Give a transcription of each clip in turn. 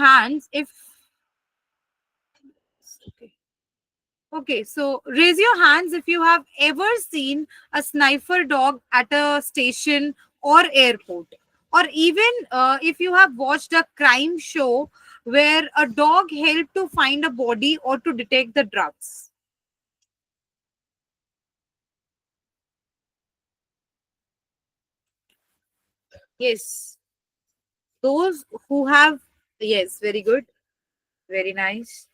hands if okay, so raise your hands if you have ever seen a sniffer dog at a station or airport, or even if you have watched a crime show where a dog helped to find a body or to detect the drugs. Yes, those who have, yes, very good, very nice.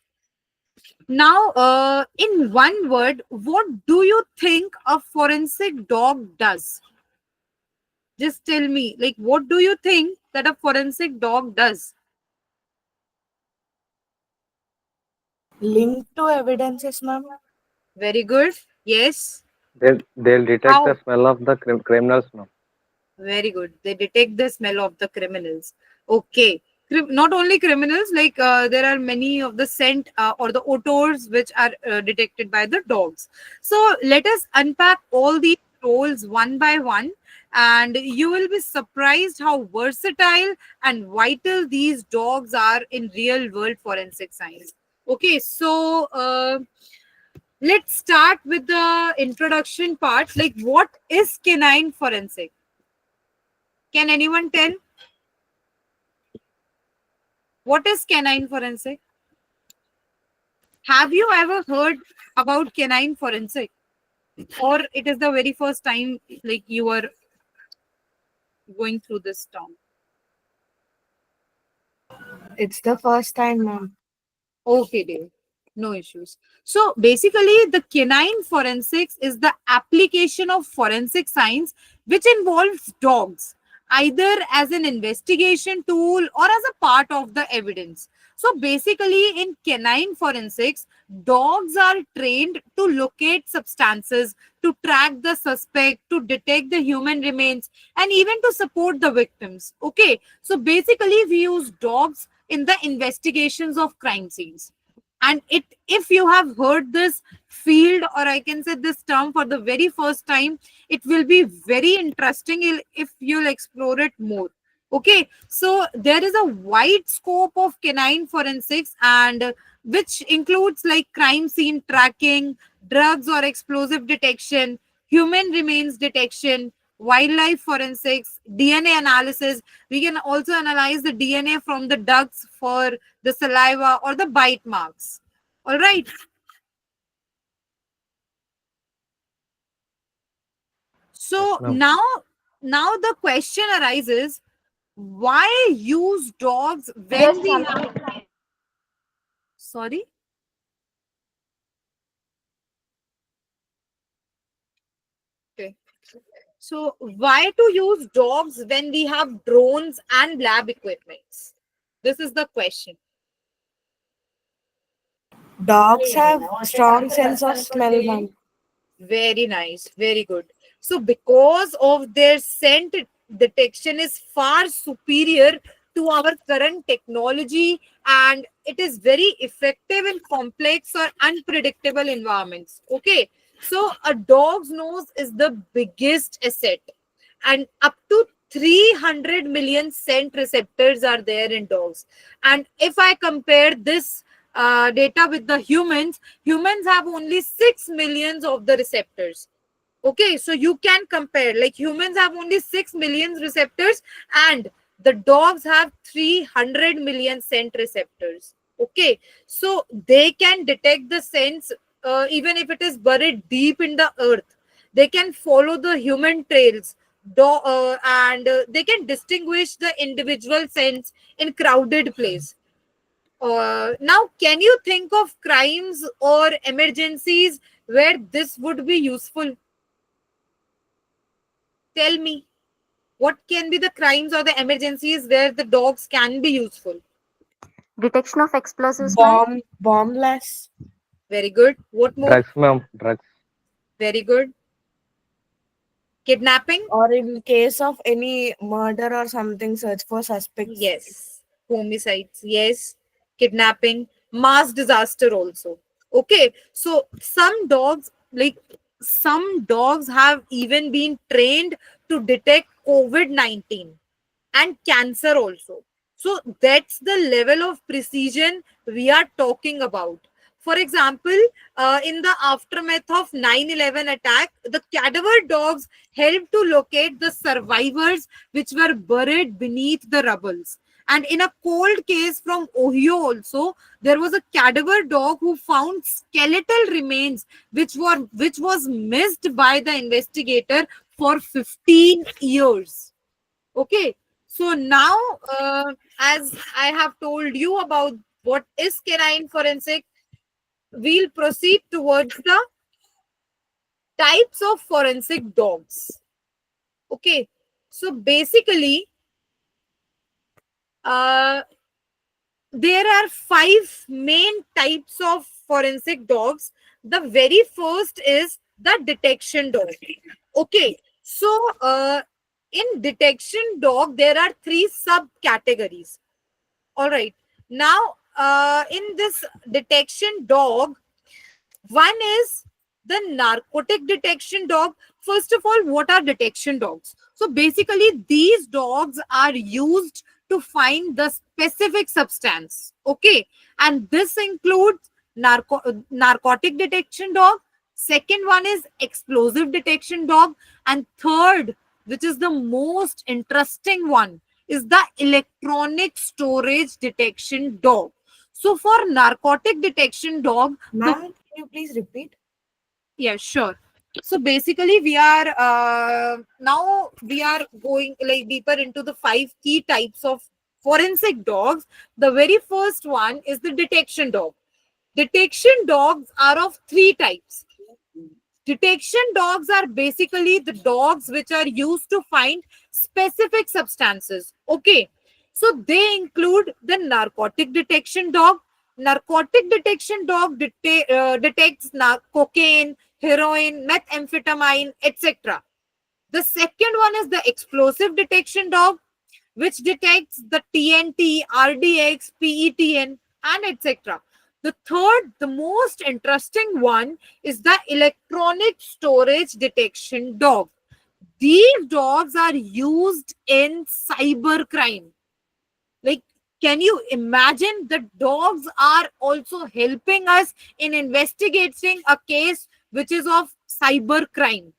Now, in one word, what do you think a forensic dog does? Just tell me, like, what do you think that a forensic dog does? Linked to evidences, ma'am. Very good. Yes. They'll detect the How? smell of the criminals, ma'am. Very good. They detect the smell of the criminals. Okay. Not only criminals, like there are many of the scent or the odors which are detected by the dogs. So let us unpack all these roles one by one, and you will be surprised how versatile and vital these dogs are in real world forensic science. Okay, so let's start with the introduction part. Like, what is canine forensic? Can anyone tell what is canine forensic? Have you ever heard about canine forensic, or it is the very first time like you are going through this term? It's the first time, ma'am. Okay, dear. No issues. So basically, the canine forensics is the application of forensic science which involves dogs, either as an investigation tool or as a part of the evidence. So basically, in canine forensics, dogs are trained to locate substances, to track the suspect, to detect the human remains, and even to support the victims. Okay, so basically, we use dogs in the investigations of crime scenes. And it, if you have heard this field, or I can say this term for the very first time, it will be very interesting if you'll explore it more. Okay, so there is a wide scope of canine forensics, and which includes like crime scene tracking, drugs or explosive detection, human remains detection, wildlife forensics, DNA analysis. We can also analyze the DNA from the ducks for the saliva or the bite marks. All right. Yes, So ma'am. now the question arises, why use dogs when Just we something. have, sorry? Okay. So why to use dogs when we have drones and lab equipments? This is the question. Dogs have strong sense of smell, ma'am. Very nice. Very good. So, because of their scent detection is far superior to our current technology, and it is very effective in complex or unpredictable environments. Okay. So, a dog's nose is the biggest asset, and up to 300 million scent receptors are there in dogs. And if I compare this data with the humans have only 6 millions of the receptors. Okay, so you can compare, like humans have only 6 million receptors, and the dogs have 300 million scent receptors. Okay, so they can detect the scents even if it is buried deep in the earth. They can follow the human trails, and they can distinguish the individual scents in crowded place. Now, can you think of crimes or emergencies where this would be useful? Tell me, what can be the crimes or the emergencies where the dogs can be useful? Detection of explosives, ma'am. Bombless. Very good. What more? Drugs, ma'am. Drugs. Very good. Kidnapping? Or in case of any murder or something, search for suspects. Yes. Homicides? Yes. Kidnapping? Mass disaster also. Okay. So some dogs have even been trained to detect COVID-19 and cancer also. So that's the level of precision we are talking about. For example, in the aftermath of 9/11 attack, the cadaver dogs helped to locate the survivors which were buried beneath the rubbles. And in a cold case from Ohio also, there was a cadaver dog who found skeletal remains which was missed by the investigator for 15 years. Okay, so now as I have told you about what is canine forensic, we'll proceed towards the types of forensic dogs. Okay, so basically there are 5 main types of forensic dogs. The very first is the detection dog. Okay, so in detection dog, there are 3 subcategories. All right. Now, in this detection dog, one is the narcotic detection dog. First of all, what are detection dogs? So basically, these dogs are used to find the specific substance. Okay. And this includes narcotic detection dog. Second one is explosive detection dog. And third, which is the most interesting one, is the electronic storage detection dog. So for narcotic detection dog, Ma'am, can you please repeat? yeah, sure. So basically, we are now we are going like deeper into the 5 key types of forensic dogs. The very first one is the detection dog. Detection dogs are of 3 types. Detection dogs are basically the dogs which are used to find specific substances. Okay. So they include the narcotic detection dog. Narcotic detection dog detects cocaine, heroin, methamphetamine, etc. The second one is the explosive detection dog, which detects the TNT, RDX, PETN, and etc. The third, the most interesting one, is the electronic storage detection dog. These dogs are used in cybercrime. Like, can you imagine the dogs are also helping us in investigating a case which is of cybercrime?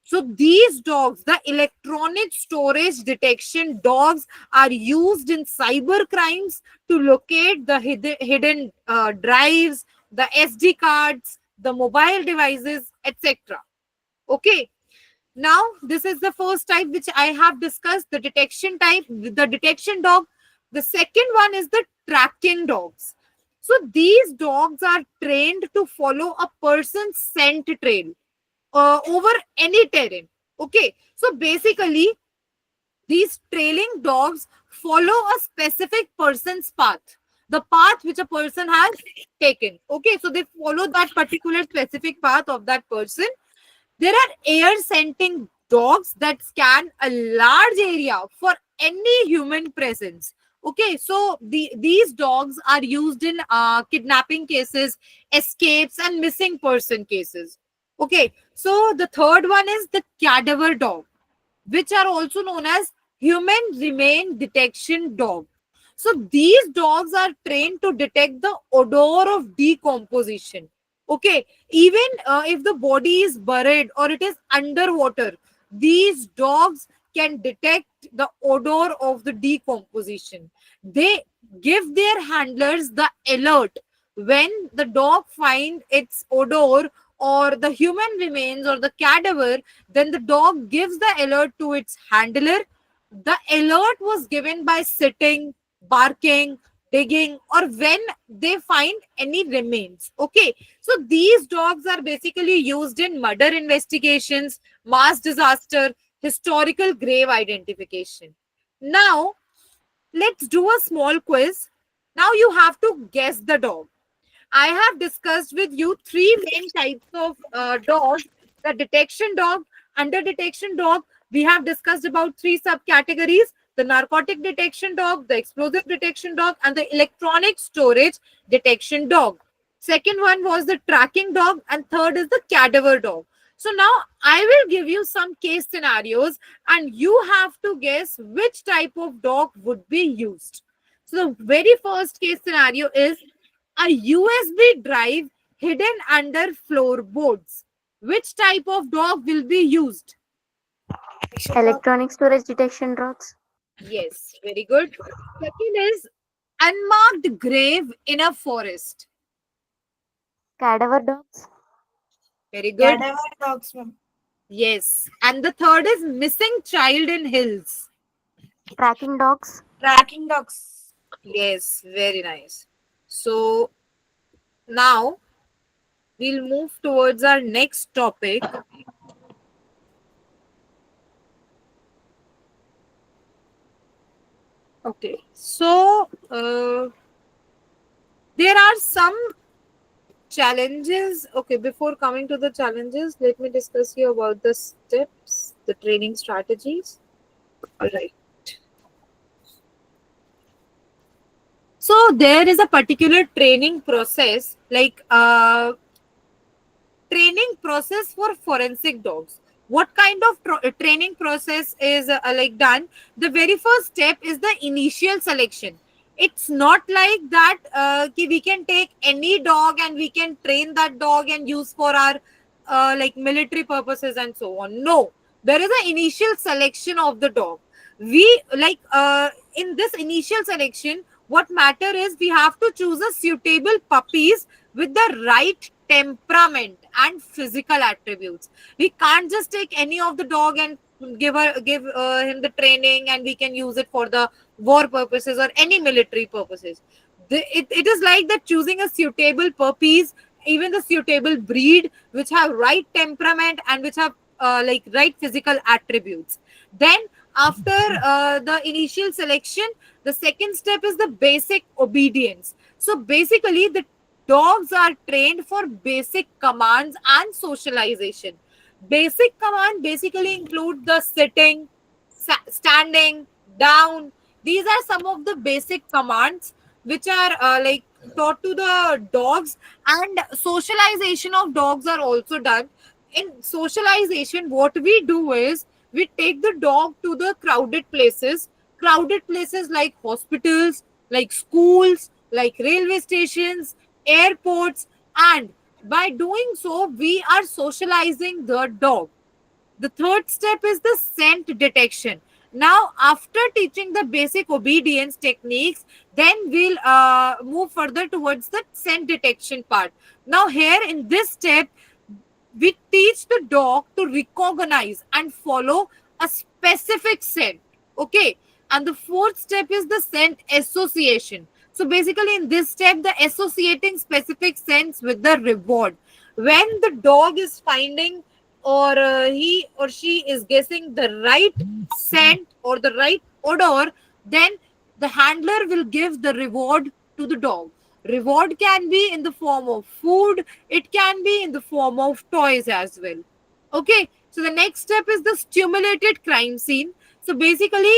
So these dogs, the electronic storage detection dogs, are used in cyber crimes to locate the hidden drives, the SD cards, the mobile devices, etc. Okay. Now, this is the first type which I have discussed, the detection type, the detection dog. The second one is the tracking dogs. So these dogs are trained to follow a person's scent trail over any terrain. Okay, so basically, these trailing dogs follow a specific person's path, the path which a person has taken. Okay, so they follow that particular specific path of that person. There are air scenting dogs that scan a large area for any human presence. Okay, so these dogs are used in kidnapping cases, escapes, and missing person cases. Okay, so the third one is the cadaver dog, which are also known as human remain detection dog. So these dogs are trained to detect the odor of decomposition. Okay, even if the body is buried or it is underwater, these dogs can detect the odor of the decomposition. They give their handlers the alert when the dog finds its odor or the human remains or the cadaver. Then the dog gives the alert to its handler. The alert was given by sitting, barking, digging, or when they find any remains. Okay, so these dogs are basically used in murder investigations, mass disaster, historical grave identification. Now, let's do a small quiz. Now you have to guess the dog. I have discussed with you 3 main types of dogs: the detection dog, under detection dog. We have discussed about 3 subcategories: the narcotic detection dog, the explosive detection dog, and the electronic storage detection dog. Second one was the tracking dog, and third is the cadaver dog. So now I will give you some case scenarios and you have to guess which type of dog would be used. So the very first case scenario is a USB drive hidden under floorboards. Which type of dog will be used? Electronic storage detection dogs. Yes, very good. Second is unmarked grave in a forest. Cadaver dogs. Very good. Cadaver dogs, ma'am. Yes. And the third is missing child in hills. Tracking dogs. Tracking dogs. Yes, very nice. So now we'll move towards our next topic. Okay, so there are some challenges. Okay, before coming to the challenges, let me discuss you about the steps, the training strategies. All right. So there is a particular training process, like training process for forensic dogs. What kind of training process is like done? The very first step is the initial selection. It's not like that we can take any dog and we can train that dog and use for our like military purposes and so on. No, there is an initial selection of the dog. We like in this initial selection, what matter is we have to choose a suitable puppies with the right temperament and physical attributes. We can't just take any of the dog and give him the training and we can use it for the war purposes or any military purposes. It is like that, choosing a suitable puppies, even the suitable breed which have right temperament and which have like right physical attributes. Then after the initial selection, the second step is the basic obedience. So basically the dogs are trained for basic commands and socialization. Basic command basically include the sitting, standing, down. These are some of the basic commands which are like taught to the dogs, and socialization of dogs are also done. In socialization, what we do is we take the dog to the crowded places like hospitals, like schools, like railway stations, airports, and by doing so we are socializing the dog. The third step is the scent detection. Now after teaching the basic obedience techniques, then we'll move further towards the scent detection part. Now here in this step, we teach the dog to recognize and follow a specific scent. Okay. And the fourth step is the scent association. So basically in this step, the associating specific scents with the reward. When the dog is finding or he or she is guessing the right scent or the right odor, then the handler will give the reward to the dog. Reward can be in the form of food, it can be in the form of toys as well. Okay, so the next step is the stimulated crime scene. So basically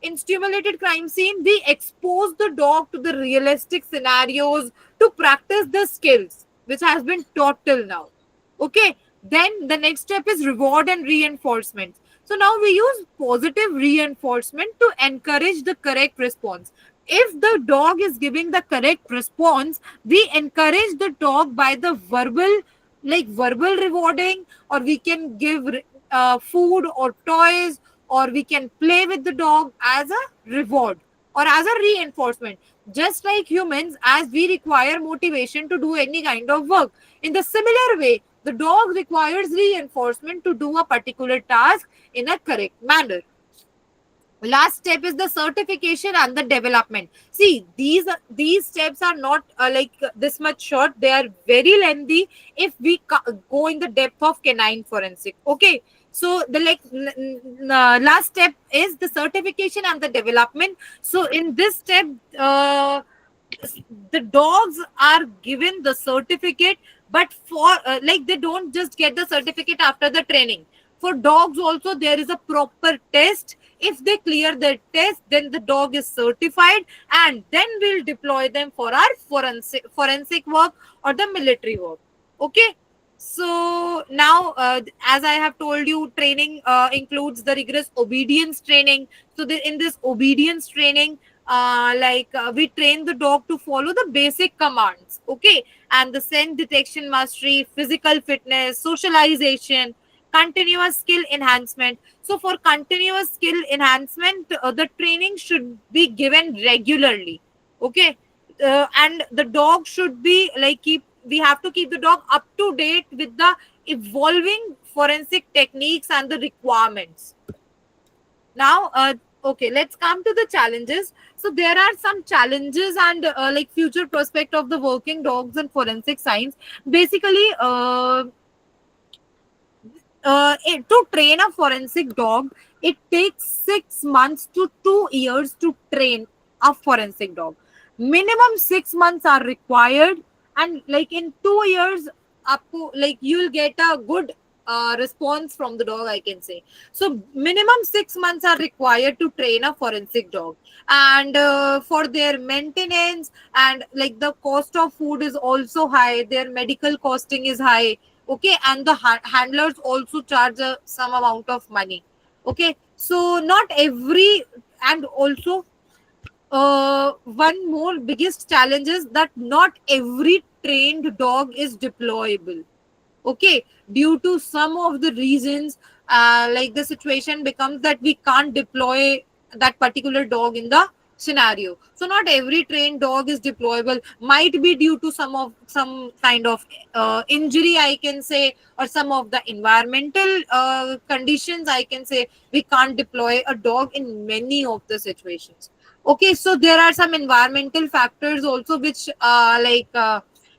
in stimulated crime scene, we expose the dog to the realistic scenarios to practice the skills which has been taught till now. Okay, then the next step is reward and reinforcement. So now we use positive reinforcement to encourage the correct response. If the dog is giving the correct response, we encourage the dog by the verbal rewarding, or we can give food or toys, or we can play with the dog as a reward or as a reinforcement. Just like humans, as we require motivation to do any kind of work, in the similar way, the dog requires reinforcement to do a particular task in a correct manner. Last step is the certification and the development. See, these steps are not like this much short. They are very lengthy if we go in the depth of canine forensic. Okay, so the last step is the certification and the development. So in this step, the dogs are given the certificate, but for they don't just get the certificate after the training. For dogs also there is a proper test. If they clear the test, then the dog is certified, and then we'll deploy them for our forensic work or the military work. Okay. So now, as I have told you, training includes the rigorous obedience training. So in this obedience training, we train the dog to follow the basic commands, okay, and the scent detection mastery, physical fitness, socialization, continuous skill enhancement. So for continuous skill enhancement, the training should be given regularly, okay, and the dog should be like keep we have to keep the dog up to date with the evolving forensic techniques and the requirements. Now, okay, let's come to the challenges. So there are some challenges and future prospect of the working dogs and forensic science. Basically, to train a forensic dog, it takes 6 months to 2 years to train a forensic dog. Minimum 6 months are required, and like in 2 years, up to like you'll get a good response from the dog, I can say. So minimum 6 months are required to train a forensic dog, and for their maintenance and like the cost of food is also high. Their medical costing is high, okay, and the handlers also charge some amount of money, okay. So not every, and also one more biggest challenge is that not every trained dog is deployable, okay, due to some of the reasons. Like the situation becomes that we can't deploy that particular dog in the scenario. So not every trained dog is deployable, might be due to some kind of injury, I can say, or some of the environmental conditions, I can say. We can't deploy a dog in many of the situations, okay. So there are some environmental factors also which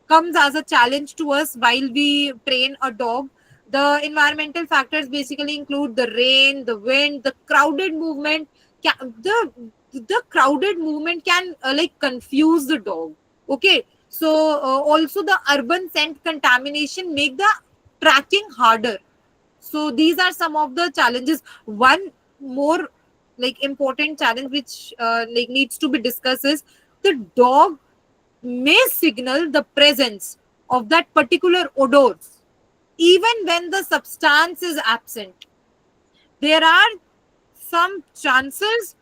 comes as a challenge to us while we train a dog. The environmental factors basically include the rain, the wind, the crowded movement. The crowded movement can confuse the dog, okay. So also the urban scent contamination make the tracking harder. So these are some of the challenges. One more important challenge which needs to be discussed is the dog may signal the presence of that particular odor even when the substance is absent. There are some chances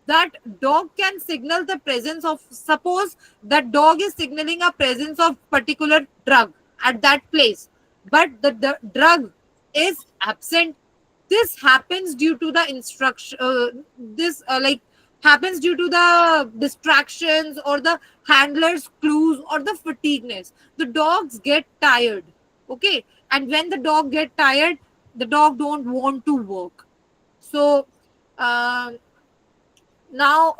that dog can signal the presence of, suppose that dog is signaling a presence of particular drug at that place, but the drug is absent. This happens due to the instruction, this happens due to the distractions or the handler's clues or the fatigueness. The dogs get tired, okay, and when the dog get tired, the dog don't want to work. So now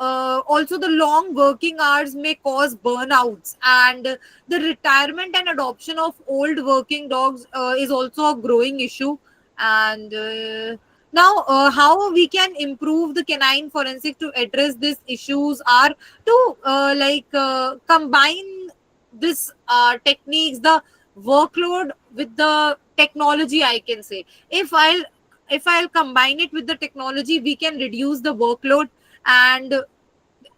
also the long working hours may cause burnouts, and the retirement and adoption of old working dogs is also a growing issue. And now how we can improve the canine forensic to address these issues are to combine this techniques, the workload with the technology, I can say. If I'll combine it with the technology, we can reduce the workload. And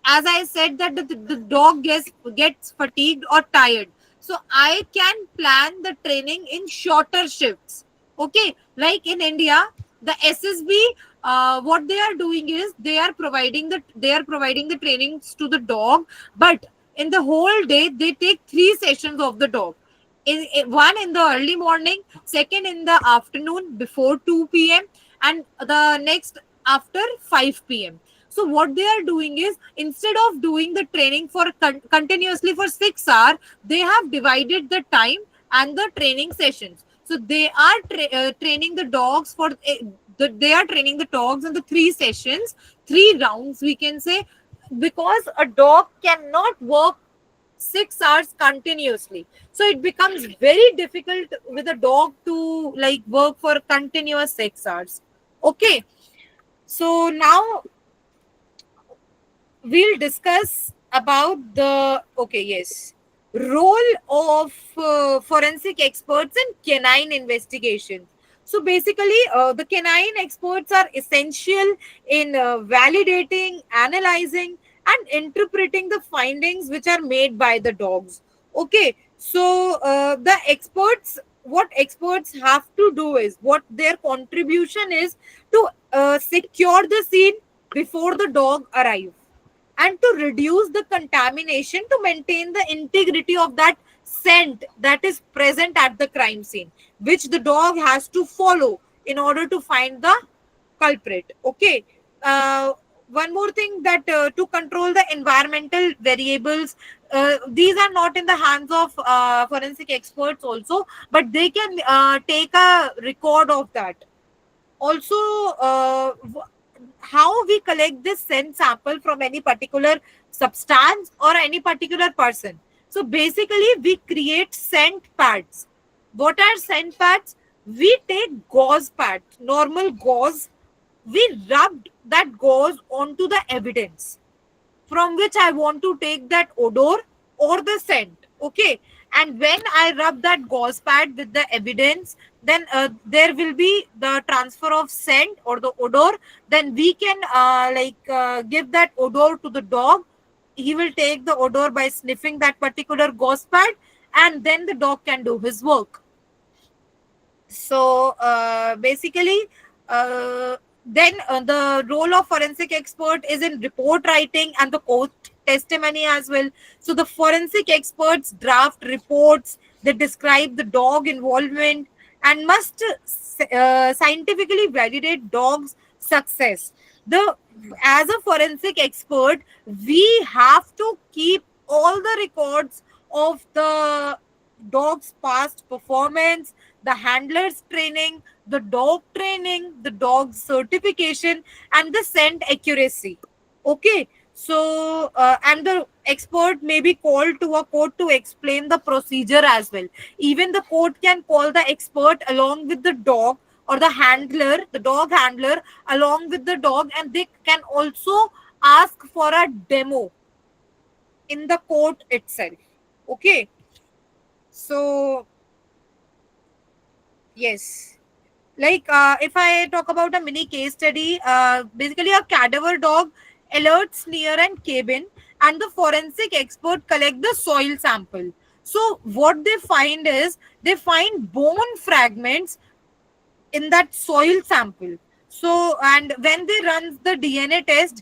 as I said that the dog gets fatigued or tired, so I can plan the training in shorter shifts, okay. Like in India, the SSB, what they are doing is they are providing the trainings to the dog, but in the whole day they take 3 sessions of the dog. One in the early morning, second in the afternoon before 2 p.m., and the next after 5 p.m. So what they are doing is, instead of doing the training for continuously for 6 hours, they have divided the time and the training sessions. So they are training the dogs for they are training the dogs in the 3 sessions, 3 rounds, we can say, because a dog cannot work 6 hours continuously. So it becomes very difficult with a dog to work for continuous 6 hours, okay. So now we'll discuss about the role of forensic experts in canine investigations. So basically the canine experts are essential in validating, analyzing, and interpreting the findings which are made by the dogs, okay. So the experts what experts have to do is, what their contribution is, to secure the scene before the dog arrives, and to reduce the contamination, to maintain the integrity of that scent that is present at the crime scene, which the dog has to follow in order to find the culprit. Okay. One more thing, that to control the environmental variables, these are not in the hands of forensic experts also, but they can take a record of that. Also, how we collect this scent sample from any particular substance or any particular person. So basically, we create scent pads. What are scent pads? We take gauze pads, normal gauze. We rubbed that gauze onto the evidence from which I want to take that odor or the scent. Okay. And when I rub that gauze pad with the evidence, then there will be the transfer of scent or the odor. Then we can give that odor to the dog. He will take the odor by sniffing that particular gauze pad, and then the dog can do his work. So basically, then the role of forensic expert is in report writing and the court testimony as well. So the forensic experts draft reports, they describe the dog involvement, and must scientifically validate dog's success. As a forensic expert, we have to keep all the records of the dog's past performance, the handler's training, the dog training, the dog's certification, and the scent accuracy. Okay. So, and the expert may be called to a court to explain the procedure as well. Even the court can call the expert along with the dog, or the handler, the dog handler, along with the dog, and they can also ask for a demo in the court itself. Okay. So, yes. Like if I talk about a mini case study, basically a cadaver dog alerts near an cabin, and the forensic expert collect the soil sample. So what they find is, they find bone fragments in that soil sample. So, and when they run the DNA test,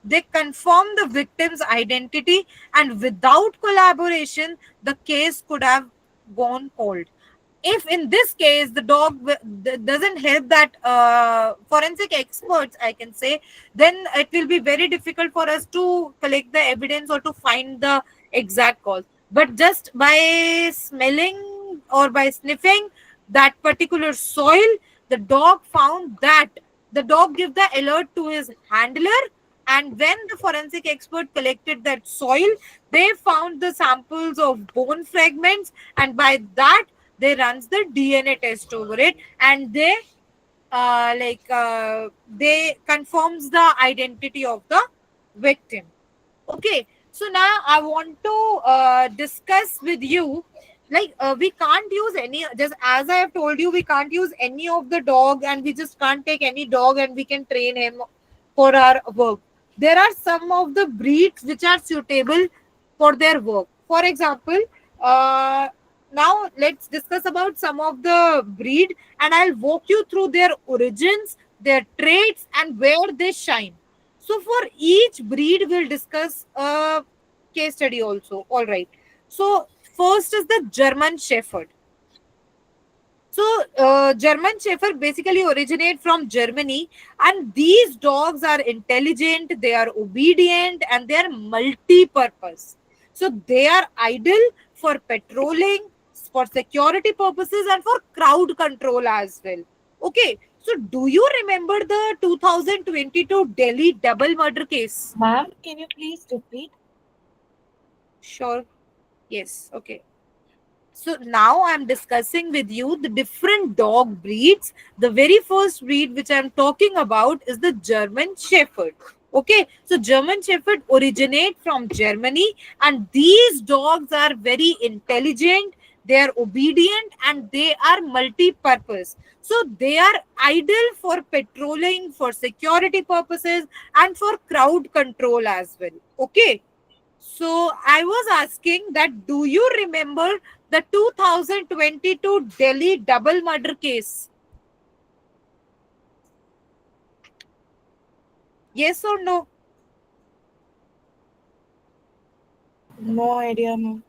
they confirm the victim's identity, and without collaboration, the case could have gone cold. If in this case the dog doesn't help that forensic experts, I can say, then it will be very difficult for us to collect the evidence or to find the exact cause. But just by smelling or by sniffing that particular soil, the dog found that. The dog gave the alert to his handler, and when the forensic expert collected that soil, they found the samples of bone fragments, and by that they runs the DNA test over it, and they they confirms the identity of the victim. Okay. So now I want to discuss with you, we can't use any, just as I have told you, we can't use any of the dog, and we just can't take any dog and we can train him for our work. There are some of the breeds which are suitable for their work. For example, now let's discuss about some of the breed, and I'll walk you through their origins, their traits, and where they shine. So for each breed, we'll discuss a case study also. All right. So first is the German Shepherd. So German Shepherd basically originate from Germany, and these dogs are intelligent, they are obedient, and they are multi-purpose. So they are ideal for patrolling, for security purposes, and for crowd control as well. Okay. So do you remember the 2022 Delhi double murder case? Ma'am, can you please repeat? Sure. Yes. Okay. So now I'm discussing with you the different dog breeds. The very first breed which I'm talking about is the German Shepherd. Okay. So German Shepherd originate from Germany, and these dogs are very intelligent, they are obedient, and they are multi-purpose. So they are ideal for patrolling, for security purposes, and for crowd control as well. Okay. So I was asking that, do you remember the 2022 Delhi double murder case? Yes or no? No idea, ma'am.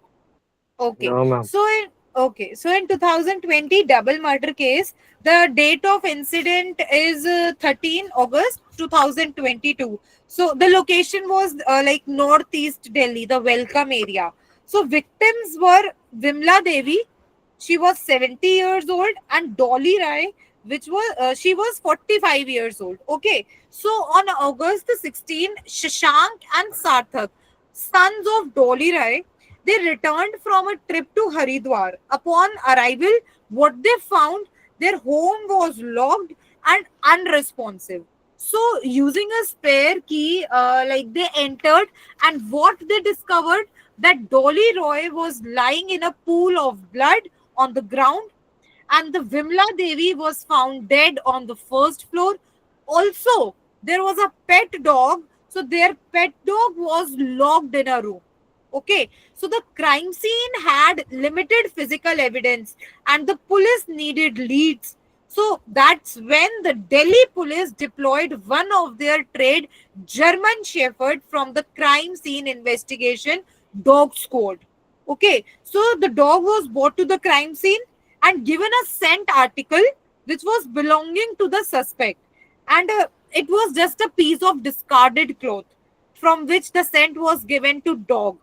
Okay. No, ma'am. So in 2020 double murder case, the date of incident is 13 August 2022. So the location was like northeast Delhi, the Welcome area. So victims were Vimla Devi, she was 70 years old, and Dolly Rai, which was she was 45 years old. Okay. So on August the 16th, Shashank and Sarthak, sons of Dolly Rai, they returned from a trip to Haridwar. Upon arrival, what they found, their home was locked and unresponsive. So, using a spare key, like they entered, and what they discovered, that Dolly Roy was lying in a pool of blood on the ground, and the Vimla Devi was found dead on the first floor. Also, there was a pet dog, so their pet dog was locked in a room. Okay, so the crime scene had limited physical evidence and the police needed leads. So that's when the Delhi police deployed one of their trained German Shepherd from the crime scene investigation dog squad. Okay, so the dog was brought to the crime scene and given a scent article which was belonging to the suspect. And it was just a piece of discarded cloth from which the scent was given to dog.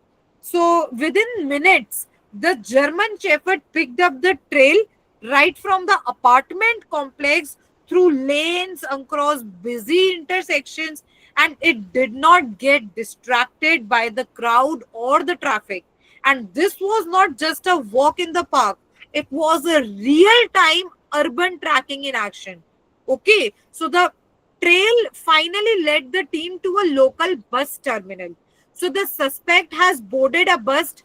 So within minutes, the German Shepherd picked up the trail right from the apartment complex through lanes across busy intersections, and it did not get distracted by the crowd or the traffic. And this was not just a walk in the park, it was a real time urban tracking in action. Okay, so the trail finally led the team to a local bus terminal. So the suspect has boarded a bus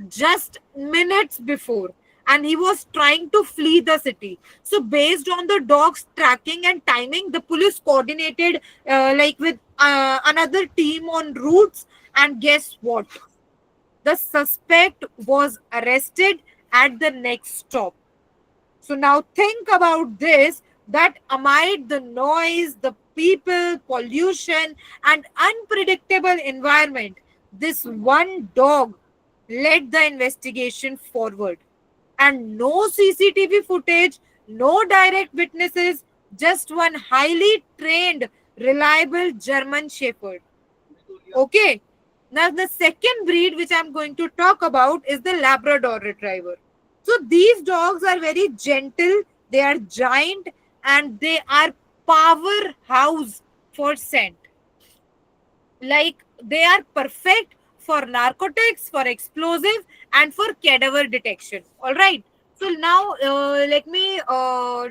just minutes before, and he was trying to flee the city. So based on the dog's tracking and timing, the police coordinated like with another team on routes, and guess what? The suspect was arrested at the next stop. So now think about this, that amid the noise, the people, pollution, and unpredictable environment, this one dog led the investigation forward. And no CCTV footage, no direct witnesses, just one highly trained, reliable German Shepherd. Okay. Now, the second breed which I'm going to talk about is the Labrador Retriever. So, these dogs are very gentle, they are giant, and they are powerhouse for scent. Like, they are perfect for narcotics, for explosive, and for cadaver detection. All right. So now let me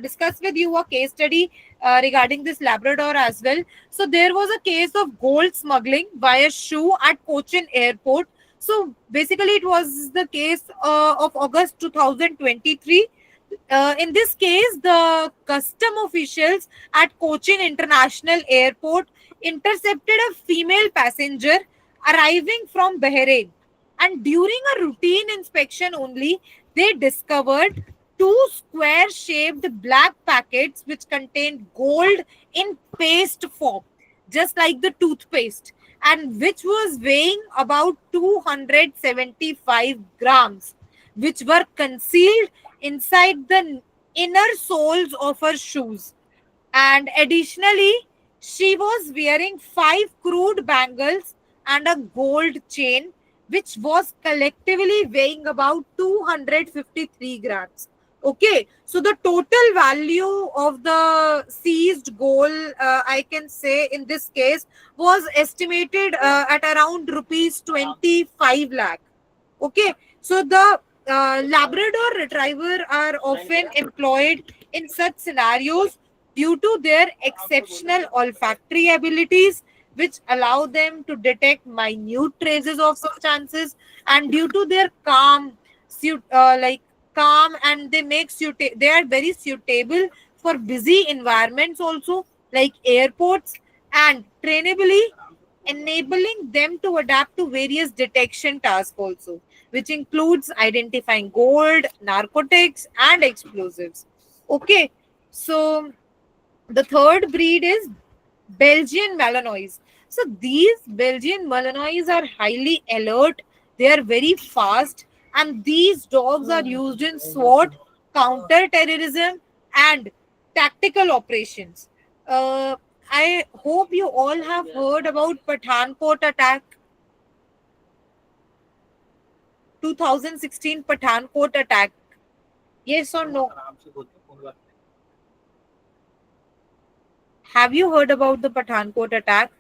discuss with you a case study regarding this Labrador as well. So there was a case of gold smuggling via shoe at Cochin Airport. So basically, it was the case of August 2023. In this case, the custom officials at Cochin International Airport intercepted a female passenger arriving from Bahrain. And during a routine inspection only, they discovered two square shaped black packets which contained gold in paste form, just like the toothpaste, and which was weighing about 275 grams, which were concealed inside the inner soles of her shoes. And additionally, she was wearing 5 crude bangles and a gold chain, which was collectively weighing about 253 grams. Okay, so the total value of the seized gold, I can say in this case, was estimated at around rupees 25 lakh. Okay, so the Labrador Retriever are often employed in such scenarios due to their exceptional olfactory abilities, which allow them to detect minute traces of substances, and due to their calm, and they are very suitable for busy environments also, like airports, and trainably enabling them to adapt to various detection tasks also, which includes identifying gold, narcotics, and explosives. Okay, so the third breed is Belgian Malinois. So these Belgian Malinois are highly alert, they are very fast, and these dogs are used in SWAT, counter terrorism, and tactical operations. Uh, I hope you all have heard about Pathankot attack, 2016 Pathankot attack. Yes or no? Have you heard about the Pathankot attack?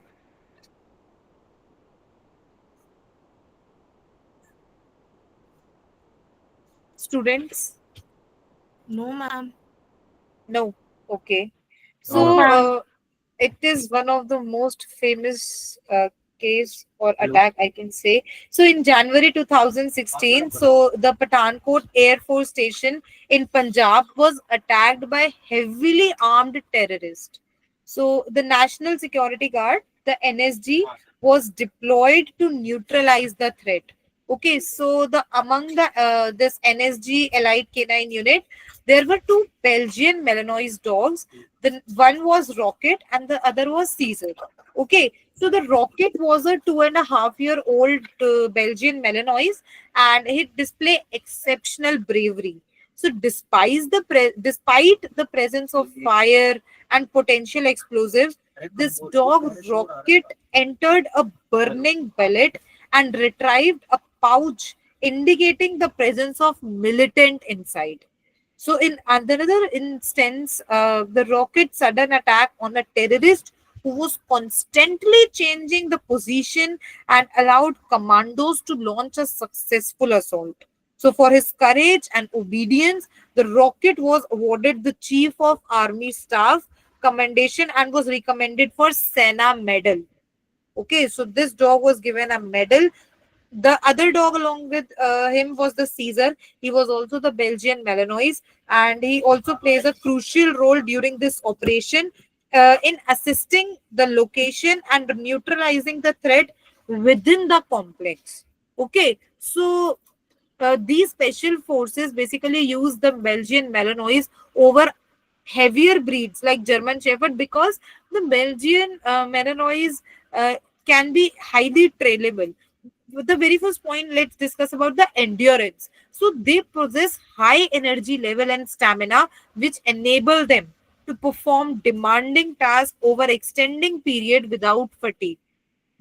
Students? No, ma'am. No. Okay. No, So ma'am. it is one of the most famous case or attack, I can say. So in January 2016, so the Pathankot Air Force Station in Punjab was attacked by heavily armed terrorists. So the National Security Guard, the NSG, was deployed to neutralize the threat. Okay, so the among the this NSG Allied Canine Unit, there were two Belgian Malinois dogs. The one was Rocket and the other was Caesar. Okay, so the Rocket was a 2.5-year-old Belgian Malinois, and it displayed exceptional bravery. So, despite the presence of fire and potential explosives, this dog Rocket entered a burning billet and retrieved a pouch indicating the presence of militant inside. So, in another instance, the rocket sudden attack on a terrorist who was constantly changing the position and allowed commandos to launch a successful assault. So, for his courage and obedience, the rocket was awarded the Chief of Army Staff Commendation and was recommended for Sena Medal. Okay, so this dog was given a medal. The other dog along with him was the Caesar. He was also the Belgian Malinois, and he also plays a crucial role during this operation in assisting the location and neutralizing the threat within the complex. Okay, so these special forces basically use the Belgian Malinois over heavier breeds like German Shepherd, because the Belgian Malinois can be highly trainable. With the very first point, let's discuss about the endurance. So they possess high energy level and stamina, which enable them to perform demanding tasks over extending period without fatigue.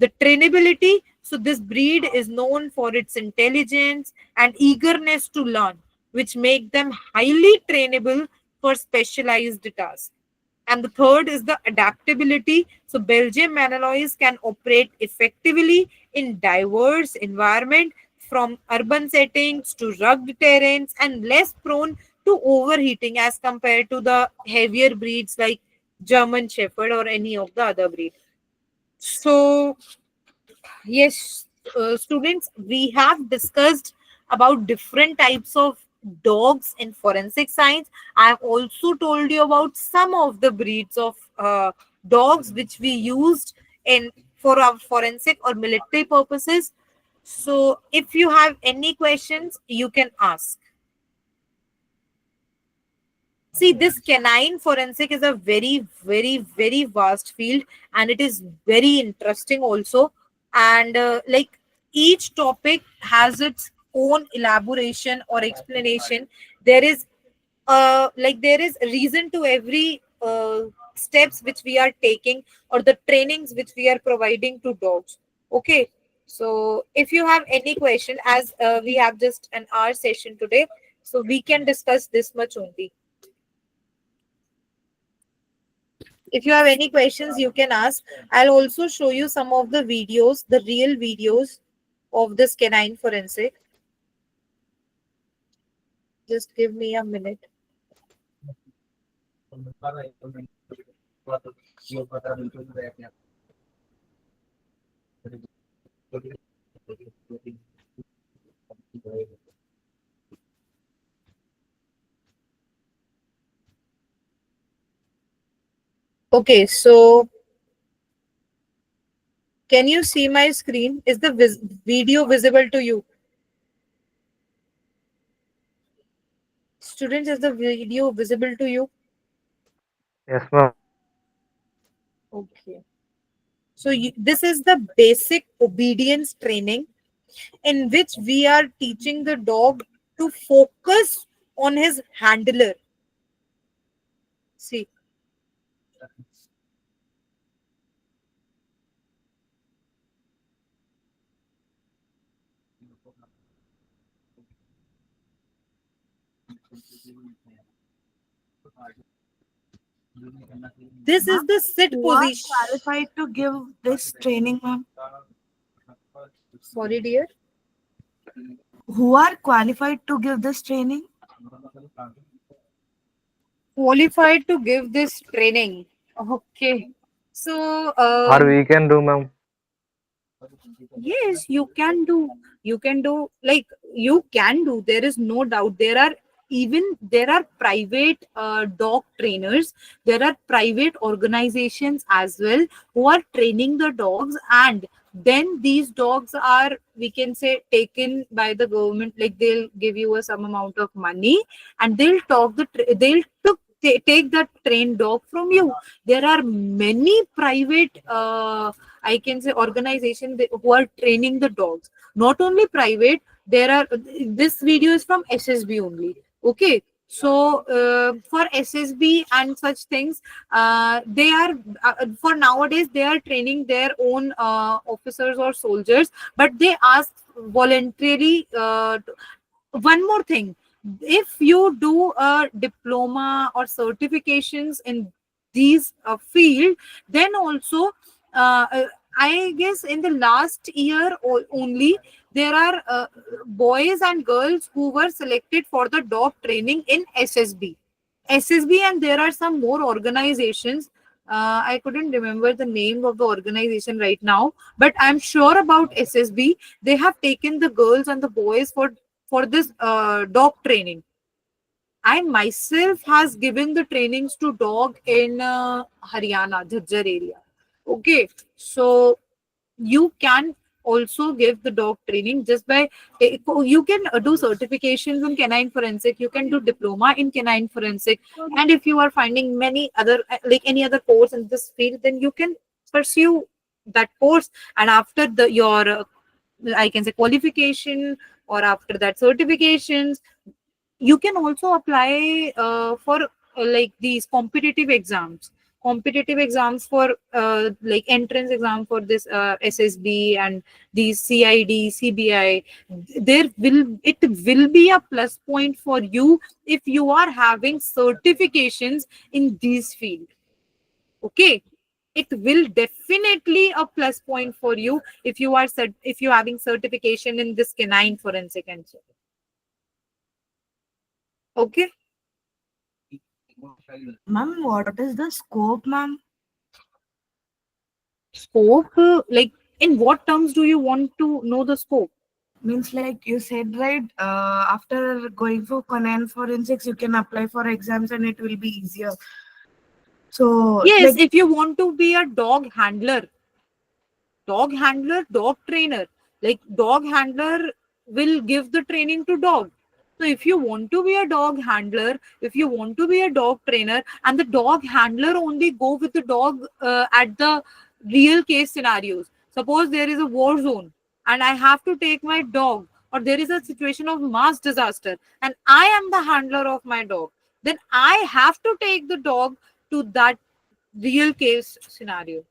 The trainability, so this breed is known for its intelligence and eagerness to learn, which make them highly trainable for specialized tasks. And the third is the adaptability. So Belgian Malinois can operate effectively in diverse environment, from urban settings to rugged terrains, and less prone to overheating as compared to the heavier breeds like German Shepherd or any of the other breeds. So yes, students, we have discussed about different types of dogs in forensic science. I have also told you about some of the breeds of dogs which we used in for our forensic or military purposes. So, if you have any questions, you can ask. See, this canine forensic is a very, very, very vast field, and it is very interesting also. And like each topic has its own elaboration or explanation. There is there is reason to every steps which we are taking or the trainings which we are providing to dogs. Okay. So if you have any question, as we have just an hour session today, so we can discuss this much only. If you have any questions, you can ask. I'll also show you some of the videos, the real videos of this canine forensic. Just give me a minute. Okay, so Can you see my screen? Is the video visible to you? Students, is the video visible to you? Yes, ma'am. Okay. So this is the basic obedience training in which we are teaching the dog to focus on his handler. See. This is the sit Who are position. qualified to give this training, ma'am? Sorry, dear. Who are qualified to give this training? Qualified to give this training. Okay. So, Or we can do, ma'am. yes, you can do. You can do, like, you can do. There is no doubt. There are private dog trainers. There are private organizations as well who are training the dogs, and then these dogs are, we can say, taken by the government. Like, they'll give you a some amount of money, and they'll take that trained dog from you. There are many private I can say organizations who are training the dogs. Not only private, there are, this video is from SSB only. Okay. So for SSB and such things, they are for nowadays they are training their own officers or soldiers, but they ask voluntarily. One more thing, if you do a diploma or certifications in these field, then also I guess in the last year only there are boys and girls who were selected for the dog training in SSB, and there are some more organizations. I couldn't remember the name of the organization right now, but I'm sure about SSB. They have taken the girls and the boys for this dog training. I myself has given the trainings to dog in Haryana, Jhajjar area. Okay, so you can also give the dog training just by, you can do certifications in canine forensic, you can do diploma in canine forensic, and if you are finding many other like any other course in this field, then you can pursue that course, and after your I can say qualification, or after that certifications, you can also apply for like these competitive exams for like entrance exam for this SSB and these CID, CBI. It will be a plus point for you if you are having certifications in this field. Okay, it will definitely a plus point for you if you are if you having certification in this canine forensic and so. Okay. Ma'am, what is the scope, ma'am? Scope, like in what terms do you want to know the scope? Means like you said, right? After going for canine forensics, you can apply for exams and it will be easier. So Yes, like, if you want to be a dog handler, dog trainer, like dog handler will give the training to dog. So if you want to be a dog handler, if you want to be a dog trainer, and the dog handler only go with the dog at the real case scenarios. Suppose there is a war zone and I have to take my dog, or there is a situation of mass disaster and I am the handler of my dog, then I have to take the dog to that real case scenario.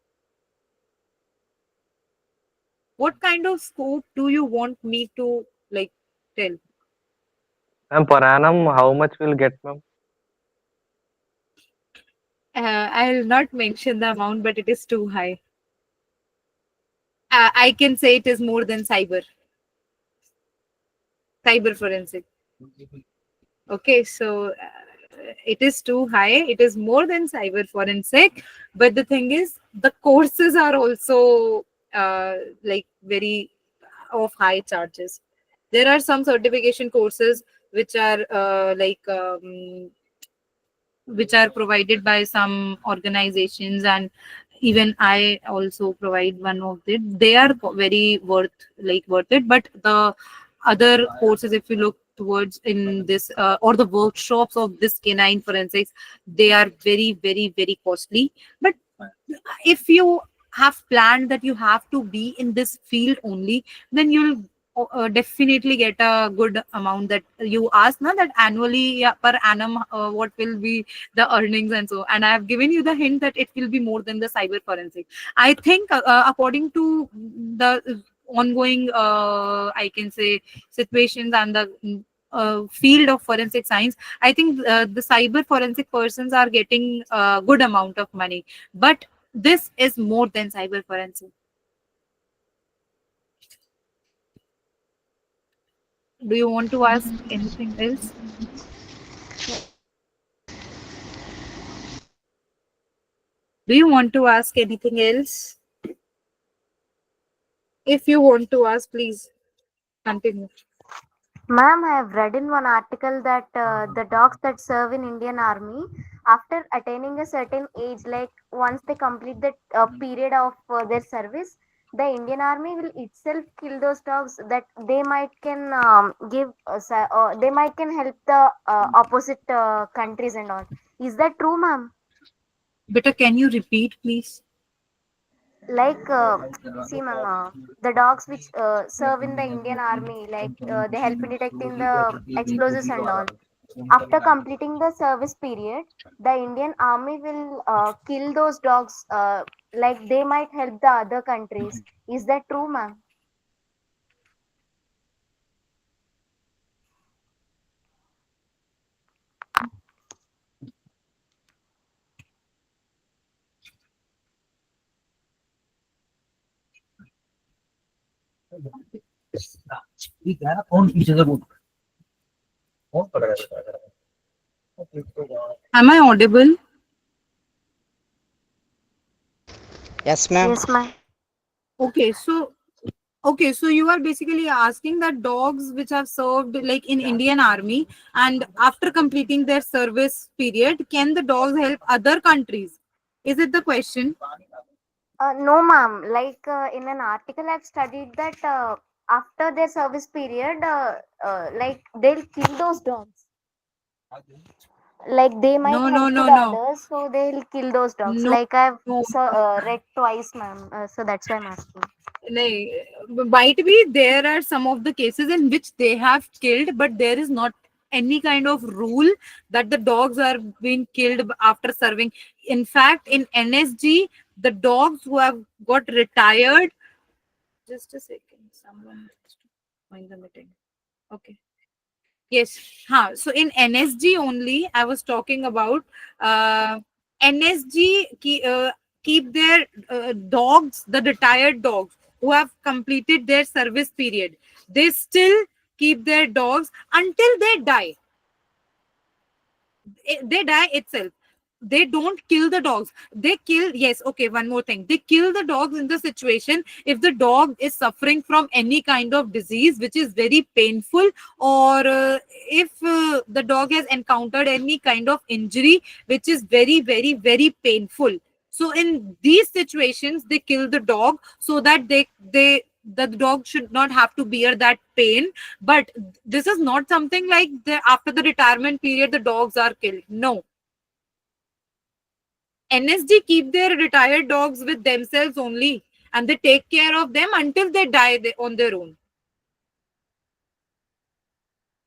What kind of scope do you want me to like tell? Ma'am, per annum, how much will get, ma'am? I'll not mention the amount, but it is too high. I can say it is more than cyber forensic. Okay, so it is too high. It is more than cyber forensic, but the thing is, the courses are also like very of high charges. There are some certification courses which are which are provided by some organizations, and even I also provide one of it. They are very worth it. But the other courses, if you look towards in this or the workshops of this canine forensics, they are very costly. But if you have planned that you have to be in this field only, then you'll definitely get a good amount that you ask now, that annually, yeah, per annum, what will be the earnings and so. And I have given you the hint that it will be more than the cyber forensic. I think according to the ongoing I can say situations and the field of forensic science, I think the cyber forensic persons are getting a good amount of money. But this is more than cyber forensic. Do you want to ask anything else? Do you want to ask anything else? If you want to ask, please continue. Ma'am, I have read in one article that the dogs that serve in Indian Army, after attaining a certain age, like once they complete the period of their service, the Indian Army will itself kill those dogs that they might can they might can help the opposite countries and all. Is that true, ma'am? Beta, can you repeat, please? Like see ma'am, the dogs which serve in the Indian Army, like they help in detecting the explosives and all, after completing the service period, the Indian Army will kill those dogs, like they might help the other countries. Is that true, ma'am? कौन पीछे से बोल Am I audible? Yes, ma'am. Yes, ma'am. Okay, so you are basically asking that dogs which have served like in Indian Army and after completing their service period, can the dogs help other countries? Is it the question? No, ma'am. Like in an article, I've studied that after their service period, like they'll kill those dogs. Like they might No, help no, to no, the no. others, so they'll kill those dogs. No, Like I've no. read twice, ma'am. So that's why I'm asking. Might be there are some of the cases in which they have killed, but there is not any kind of rule that the dogs are being killed after serving. In fact, in NSG, the dogs who have got retired. Just a second, someone has to join the meeting. Okay. Yes. So in NSG only, I was talking about NSG keep their dogs, the retired dogs who have completed their service period. They still keep their dogs until they die. They die itself. They don't kill the dogs. They kill, yes, okay, one more thing. They kill the dogs in the situation if the dog is suffering from any kind of disease which is very painful, or if the dog has encountered any kind of injury which is very painful. So in these situations, they kill the dog so that the dog should not have to bear that pain. But this is not something like after the retirement period the dogs are killed. No, NSG keep their retired dogs with themselves only, and they take care of them until they die on their own.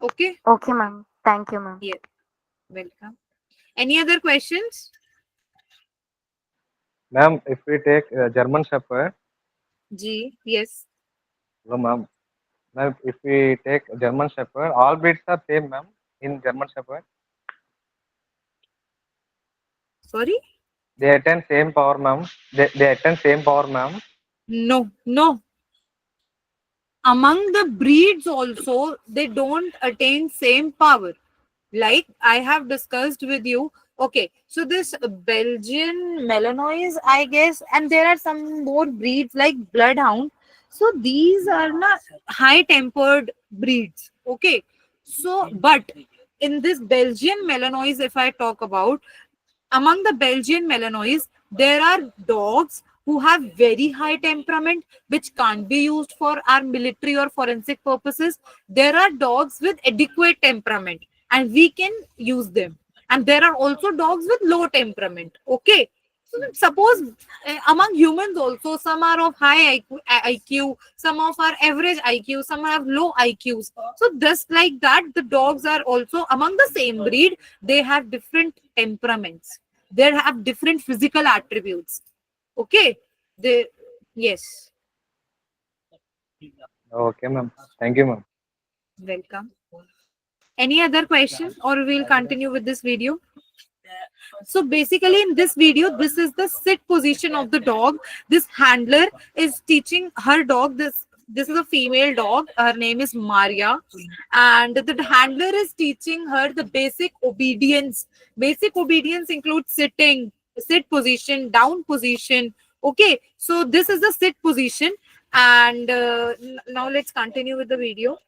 Okay? Okay, ma'am. Thank you, ma'am. Yeah. Welcome. Any other questions? Ma'am, if we take German Shepherd, G. Yes. no, ma'am. Ma'am, if we take German Shepherd, all breeds are same, ma'am, in German Shepherd. Sorry? They attain same power, ma'am. They attain same power, ma'am. No. Among the breeds also, they don't attain same power. Like I have discussed with you. Okay, so this Belgian Malinois, I guess, and there are some more breeds like Bloodhound. So these are not high-tempered breeds. Okay, so but in this Belgian Malinois, if I talk about, among the Belgian Malinois, There are dogs who have very high temperament, which can't be used for our military or forensic purposes. There are dogs with adequate temperament, and we can use them. And there are also dogs with low temperament. Okay. So suppose among humans also, some are of high IQ, some of our average IQ, some have low IQs. So just like that, the dogs are also among the same breed. They have different temperaments. They have different physical attributes. Okay. They, yes. Okay, ma'am. Thank you, ma'am. Welcome. Any other question, or we'll continue with this video? So basically in this video, this is the sit position of the dog. This handler is teaching her dog this is a female dog. Her name is Maria, and the handler is teaching her the basic obedience. Basic obedience includes sitting, sit position, down position. Okay, so this is the sit position, and now let's continue with the video.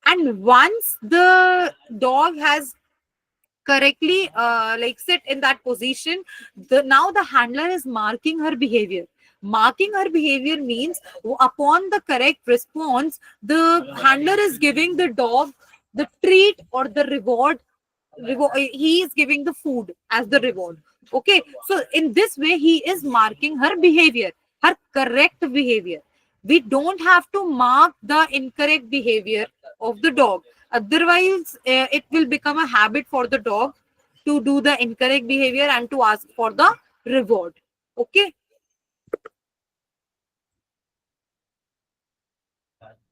And once the dog has correctly like sit in that position, now the handler is marking her behavior. Marking her behavior means upon the correct response, the handler is giving the dog the treat or the reward. He is giving the food as the reward. Okay, so in this way he is marking her behavior, her correct behavior. We don't have to mark the incorrect behavior of the dog. Otherwise, it will become a habit for the dog to do the incorrect behavior and to ask for the reward. Okay.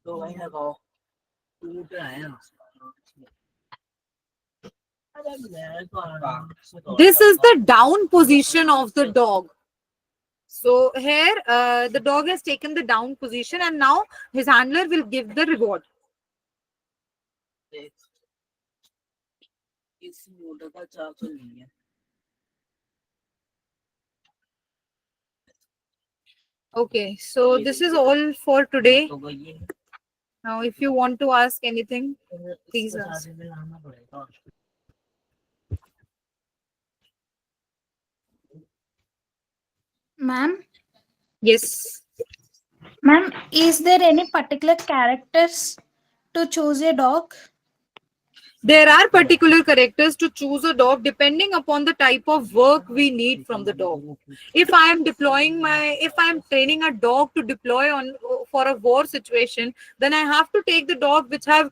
तो वही ना कहो तू तो आया This is the down position of the dog. So here, the dog has taken the down position, and now his handler will give the reward. इस motor का charge नहीं है Okay, so this is all for today. तो ये Now, if you want to ask anything, please ask. लाना पड़ेगा Ma'am, Yes. ma'am, is there any particular characters to choose a dog? There are particular characters to choose a dog depending upon the type of work we need from the dog. If I am training a dog to deploy on for a war situation, then I have to take the dog which have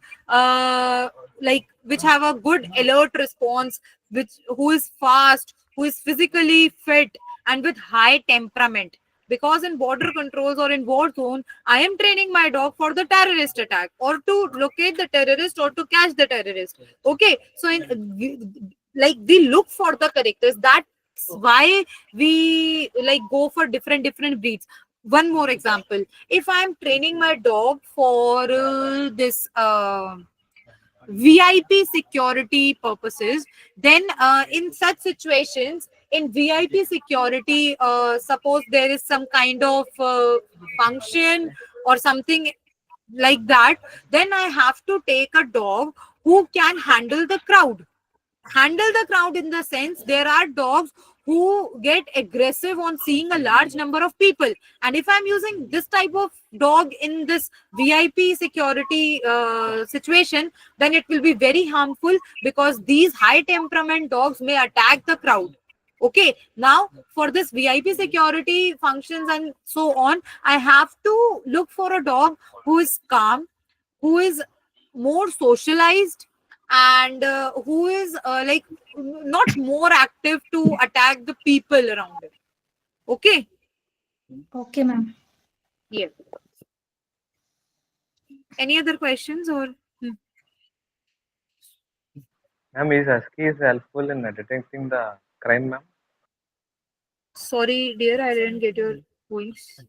which have a good alert response, who is fast, who is physically fit, and with high temperament. Because in border controls or in war zone, I am training my dog for the terrorist attack, or to locate the terrorist, or to catch the terrorist. Okay, so we look for the characters. That's why we go for different breeds. One more example: if I am training my dog for this VIP security purposes, then in such situations, in VIP security, suppose there is some kind of function or something like that, then I have to take a dog who can handle the crowd. Handle the crowd in the sense, there are dogs who get aggressive on seeing a large number of people, and if I'm using this type of dog in this VIP security situation, then it will be very harmful, because these high temperament dogs may attack the crowd. Okay, now for this VIP security functions and so on, I have to look for a dog who is calm, who is more socialized, and who is not more active to attack the people around it. Okay. Okay, ma'am. Yeah. Any other questions or? Ma'am, is husky is helpful in detecting the crime, ma'am? Sorry, dear, I didn't get your voice.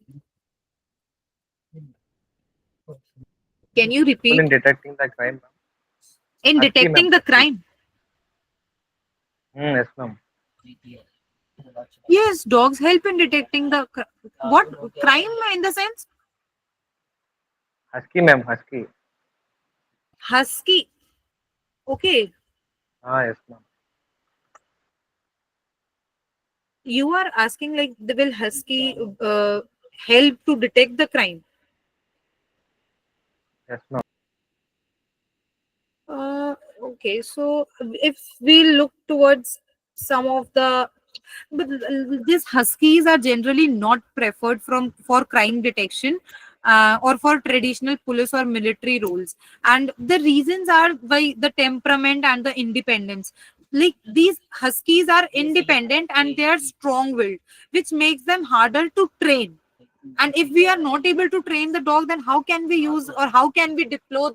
Can you Helpful in repeat? detecting the crime, ma'am? In Husky, detecting ma'am. the crime. Yes, ma'am. Yes, dogs help in detecting the what crime in the sense? Husky, ma'am. Husky. Husky. Okay. Yes, ma'am. You are asking like will husky help to detect the crime? Yes, ma'am. Okay, so if we look towards some of the, but these huskies are generally not preferred for crime detection or for traditional police or military roles, and the reasons are by the temperament and the independence. Like these huskies are independent and they are strong-willed, which makes them harder to train. And if we are not able to train the dog, then how can we use or how can we deploy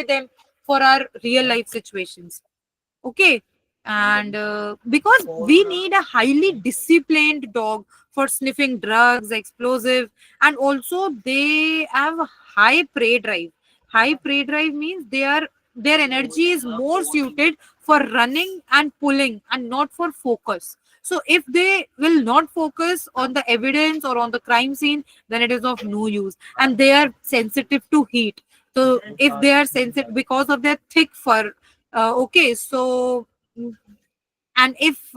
them for our real life situations? Okay. And because we need a highly disciplined dog for sniffing drugs, explosive, and also they have a high prey drive. High prey drive means their energy is more suited for running and pulling and not for focus. So if they will not focus on the evidence or on the crime scene, then it is of no use. And they are sensitive to heat. So if they are sensitive because of their thick fur, okay, so and if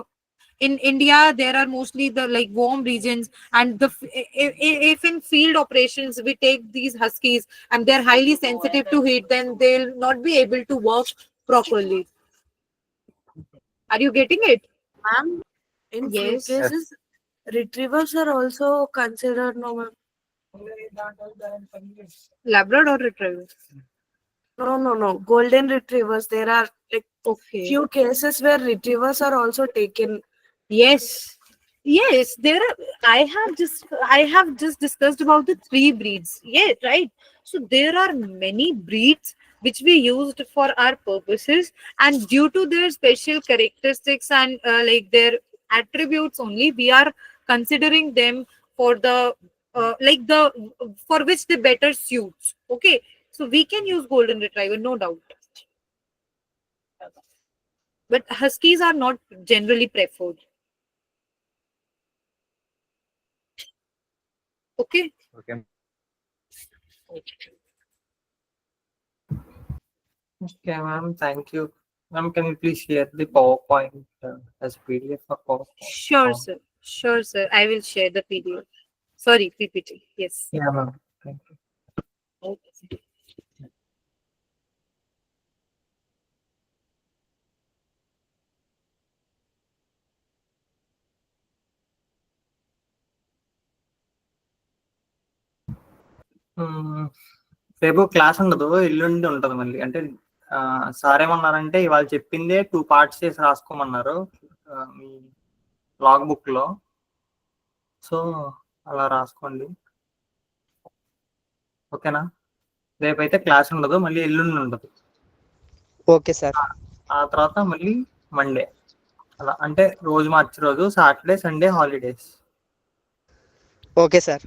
in India there are mostly the like warm regions, and if in field operations we take these huskies and they're highly sensitive to heat, then they'll not be able to work properly. Are you getting it? Ma'am, in few Yes. cases, retrievers are also considered, no, ma'am. Labrador retriever. No. Golden retrievers. There are like Okay. few cases where retrievers are also taken. Yes. Yes, there are. I have just discussed about the three breeds. Yeah, right. So there are many breeds which we used for our purposes, and due to their special characteristics and like their attributes only, we are considering them for the like the for which they better suits. Okay, so we can use golden retriever, no doubt. But huskies are not generally preferred. Okay. Okay. Okay, ma'am. Thank you. Ma'am, can you please share the PowerPoint as PDF or PowerPoint? Sure, sir. Sure, sir. I will share the PDF. Sorry, PPT. Yes. Yeah, ma'am. Thank you. Okay. రేపు class ఉండదు, ఎల్లుండి ఉంటుంది మళ్ళీ. అంటే sir ఏమన్నారంటే ఇవాళ చెప్పిందే 2 parts చేసి రాసుకోమన్నారు మీ లాగ్ బుక్ లో. సో అలా రాసుకోండి, ఓకేనా? రేపైతే క్లాస్ ఉండదు, మళ్ళీ ఎల్లుండి ఉండదు. Okay sir. ఆ తర్వాత మళ్ళీ మండే, అలా అంటే రోజు మార్చి రోజు Saturday Sunday holidays. Okay sir.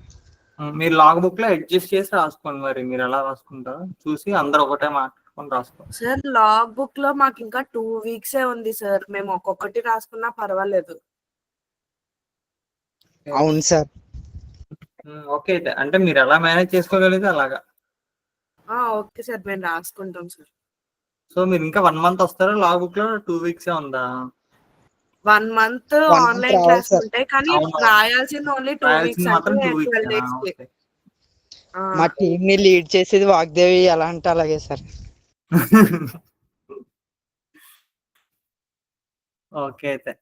మీరు లాగ్ బుక్ లో అడ్జస్ట్ చేసి రాసుకోండి, మరి మీరు ఎలా రాసుకుంటారో చూసి అందరు ఒకటే మాట్లాడుకొని రాసుకోండి. సార్ లాగ్ బుక్ లో మాకు ఇంకా 2 weeks ఉంది సార్. మేము ఒక్కొక్కటి రాసుకున్నా పర్వాలేదు. అవును సార్. ఓకే, అంటే మీరు ఎలా మేనేజ్ చేసుకోగలిగితే అలాగా. ఓకే సార్, మేము రాసుకుంటాం సార్. సో మీరు ఇంకా 1 month వస్తారా? లాగ్ బుక్ లో 2 weeks ఉందా? 1 month ఆన్లైన్ రావాలి క్లాస్ సార్. ఉంటాయి, కానీ అవును. రాయాల్సింది ఓన్లీ 2 weeks రాయాల్సింది మాత్రం 2 weeks. 12 days కి. మా టీమ్ ని లీడ్ చేసేది వాగ్దేవి, ఎలా అంటే అలాగే సార్. ఓకే అయితే